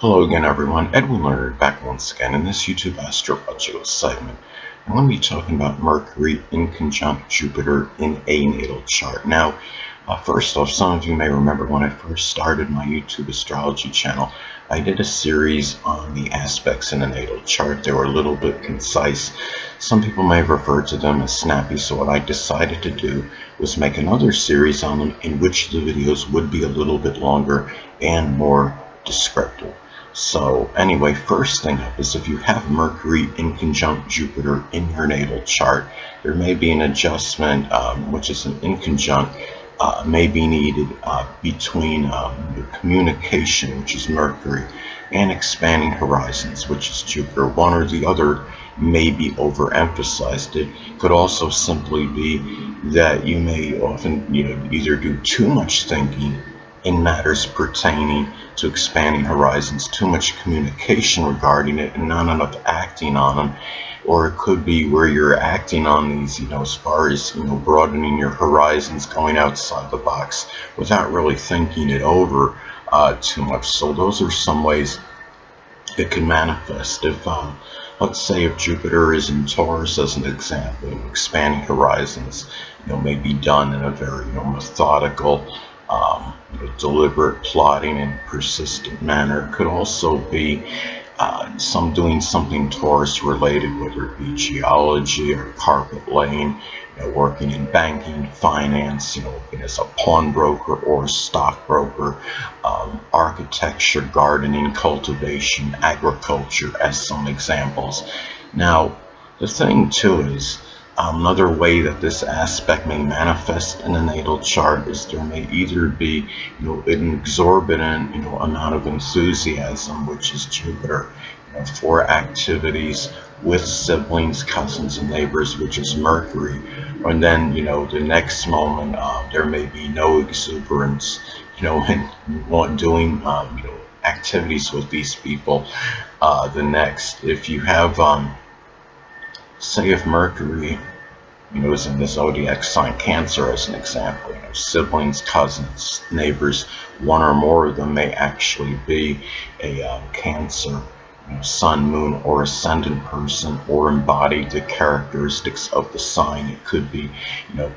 Hello again, everyone. Edwin Leonard back once again in this YouTube astrological segment. I'm going to be talking about Mercury in conjunct Jupiter in a natal chart. Now, first off, some of you may remember when I first started my YouTube astrology channel, I did a series on the aspects in a natal chart. They were a little bit concise. Some people may refer to them as snappy, so what I decided to do was make another series on them in which the videos would be a little bit longer and more descriptive. So anyway, first thing up is if you have Mercury in conjunct Jupiter in your natal chart, there may be an adjustment, which is an inconjunct, may be needed between your communication, which is Mercury, and expanding horizons, which is Jupiter. One or the other may be overemphasized. It could also simply be that you may often either do too much thinking in matters pertaining to expanding horizons, too much communication regarding it and not enough acting on them. Or it could be where you're acting on these, as far as, broadening your horizons, going outside the box without really thinking it over too much. So those are some ways it can manifest. If, let's say if Jupiter is in Taurus as an example, expanding horizons, may be done in a very, methodical, deliberate, plotting, and persistent manner. It could also be doing something Taurus related, whether it be geology or carpet laying, working in banking, finance, working as a pawnbroker or stockbroker, architecture, gardening, cultivation, agriculture, as some examples. Now, the thing too is, another way that this aspect may manifest in a natal chart is there may either be, an exorbitant, amount of enthusiasm, which is Jupiter, for activities with siblings, cousins, and neighbors, which is Mercury. And then, the next moment, there may be no exuberance, in doing, activities with these people. The next, if you have, say if Mercury, is in the zodiac sign Cancer as an example, siblings, cousins, neighbors, one or more of them may actually be a Cancer, sun, moon, or ascendant person, or embody the characteristics of the sign. It could be,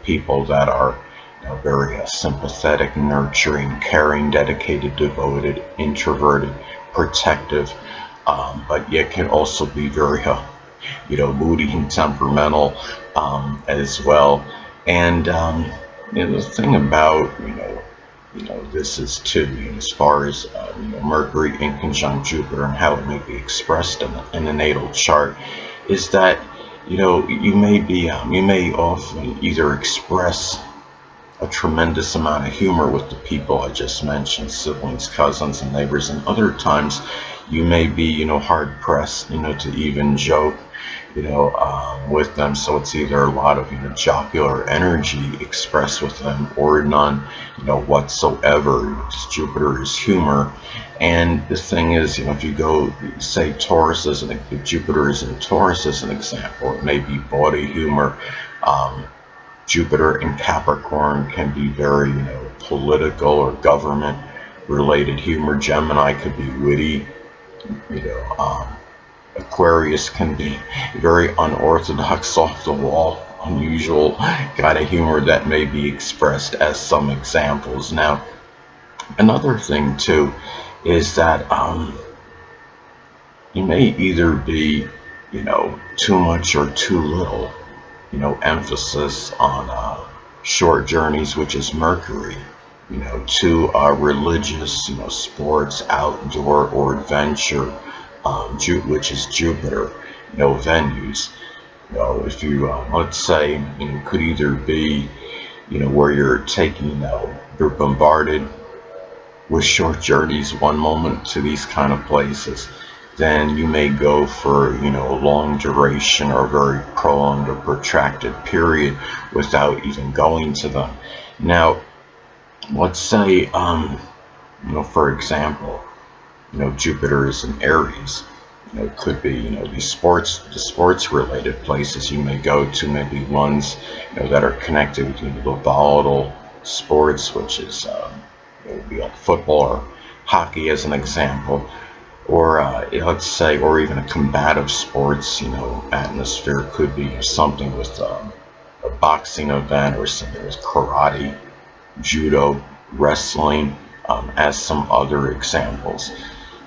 people that are very sympathetic, nurturing, caring, dedicated, devoted, introverted, protective, but yet can also be very moody and temperamental as well. And the thing about this is too, as far as Mercury in conjunct Jupiter and how it may be expressed in the natal chart, is that you may often either express a tremendous amount of humor with the people I just mentioned, siblings, cousins, and neighbors, and other times you may be, hard pressed, to even joke, with them. So it's either a lot of, jocular energy expressed with them, or none, whatsoever, because Jupiter is humor. And the thing is, if you go, say Taurus if Jupiter is in Taurus as an example, it may be bawdy humor. Jupiter in Capricorn can be very, political or government related humor. Gemini could be witty, Aquarius can be very unorthodox, off the wall, unusual kind of humor that may be expressed as some examples. Now, another thing too is that you may either be, too much or too little, emphasis on short journeys, which is Mercury, to religious, sports, outdoor, or adventure, which is Jupiter, venues. If you, let's say, could either be, where you're taking, you're bombarded with short journeys one moment to these kind of places, then you may go for, a long duration or very prolonged or protracted period without even going to them. Now, let's say, for example, Jupiter is in Aries. It could be, the sports related places you may go to, maybe ones, that are connected with, the volatile sports, which is, it would be like football or hockey as an example, or let's say, or even a combative sports, atmosphere. Could be something with a boxing event or something with karate, judo, wrestling, as some other examples.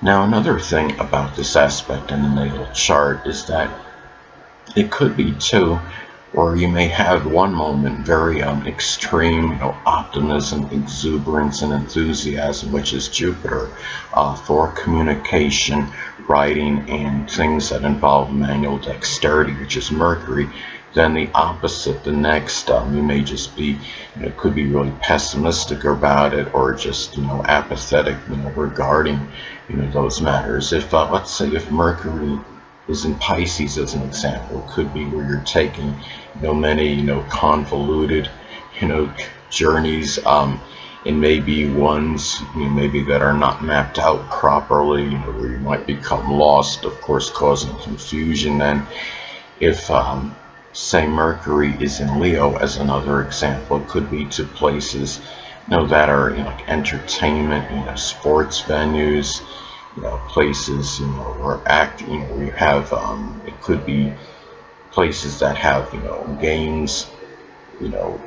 Now, another thing about this aspect in the natal chart is that it could be too, or you may have one moment very extreme, optimism, exuberance, and enthusiasm, which is Jupiter, for communication, writing, and things that involve manual dexterity, which is Mercury. Then the opposite, the next, you may just be, could be really pessimistic about it, or just, apathetic, regarding, those matters. If, let's say, if Mercury is in Pisces as an example, it could be where you're taking, many, convoluted, journeys, and maybe ones, maybe that are not mapped out properly, where you might become lost, of course, causing confusion. Then, if, say, Mercury is in Leo as another example, it could be to places, that are, like entertainment, sports venues, places, where where you have, it could be places that have, games, you know,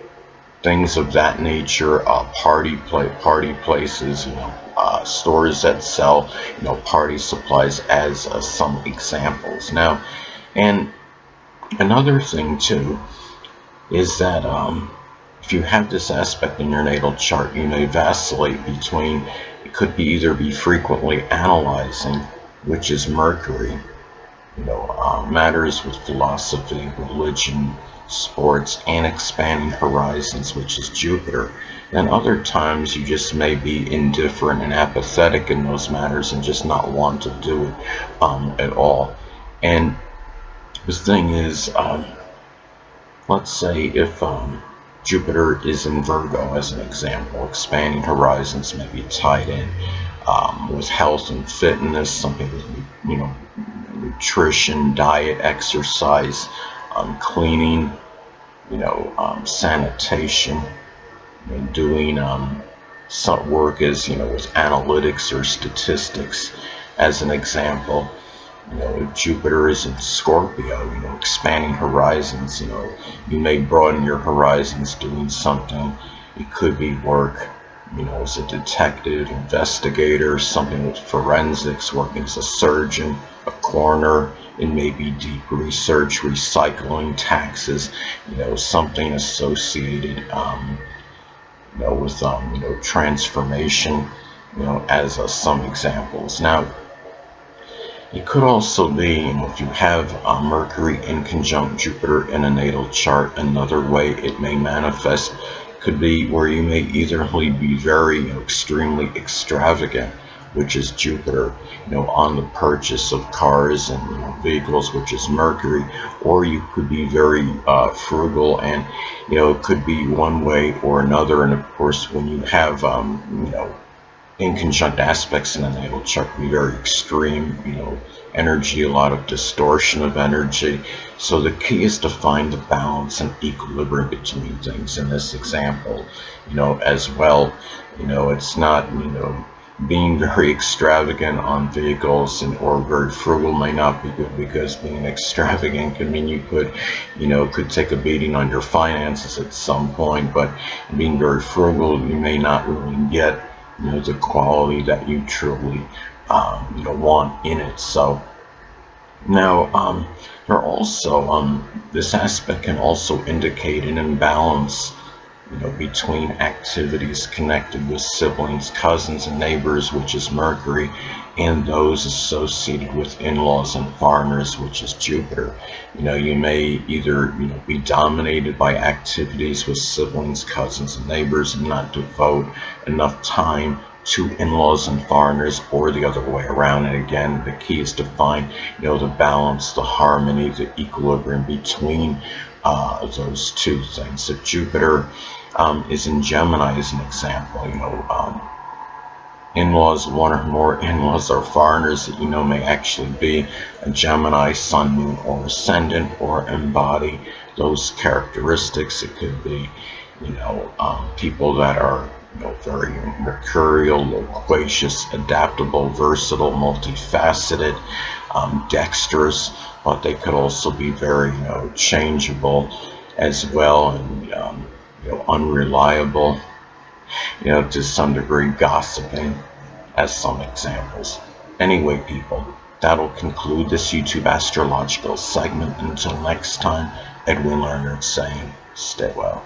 things of that nature, party places, stores that sell, party supplies, as some examples. Now, and another thing too is that, if you have this aspect in your natal chart, you may vacillate between, it could be either be frequently analyzing, which is Mercury, matters with philosophy, religion, sports, and expanding horizons, which is Jupiter. Then other times you just may be indifferent and apathetic in those matters and just not want to do it at all. And the thing is, let's say if Jupiter is in Virgo as an example, expanding horizons may be tied in with health and fitness, something with, nutrition, diet, exercise, cleaning, sanitation, doing some work as, with analytics or statistics as an example. If Jupiter is in Scorpio, expanding horizons, you may broaden your horizons doing something. It could be work, as a detective, investigator, something with forensics, working as a surgeon, a coroner. It may be deep research, recycling, taxes, something associated, with, transformation, as some examples. Now, it could also be, if you have Mercury inconjunct Jupiter in a natal chart, another way it may manifest could be where you may either be very, extremely extravagant, which is Jupiter, on the purchase of cars and vehicles, which is Mercury, or you could be very frugal, and it could be one way or another. And of course, when you have inconjunct aspects in the natal chart, be very extreme, energy, a lot of distortion of energy. So the key is to find the balance and equilibrium between things in this example, as well. It's not, being very extravagant on vehicles or very frugal may not be good, because being extravagant could mean you could take a beating on your finances at some point. But being very frugal, you may not really get the quality that you truly want in it. So now, there also, this aspect can also indicate an imbalance, between activities connected with siblings, cousins, and neighbors, which is Mercury, and those associated with in-laws and foreigners, which is Jupiter. You may either, be dominated by activities with siblings, cousins, and neighbors, and not devote enough time to in-laws and foreigners, or the other way around. And again, the key is to find, the balance, the harmony, the equilibrium between those two things. If Jupiter is in Gemini as an example, in-laws, one or more in-laws or foreigners that may actually be a Gemini sun, moon, or ascendant, or embody those characteristics. It could be, people that are very mercurial, loquacious, adaptable, versatile, multifaceted, dexterous, but they could also be very, changeable as well, and unreliable, to some degree, gossiping, as some examples. Anyway, people, that'll conclude this YouTube astrological segment. Until next time, Edwin Leonard saying, stay well.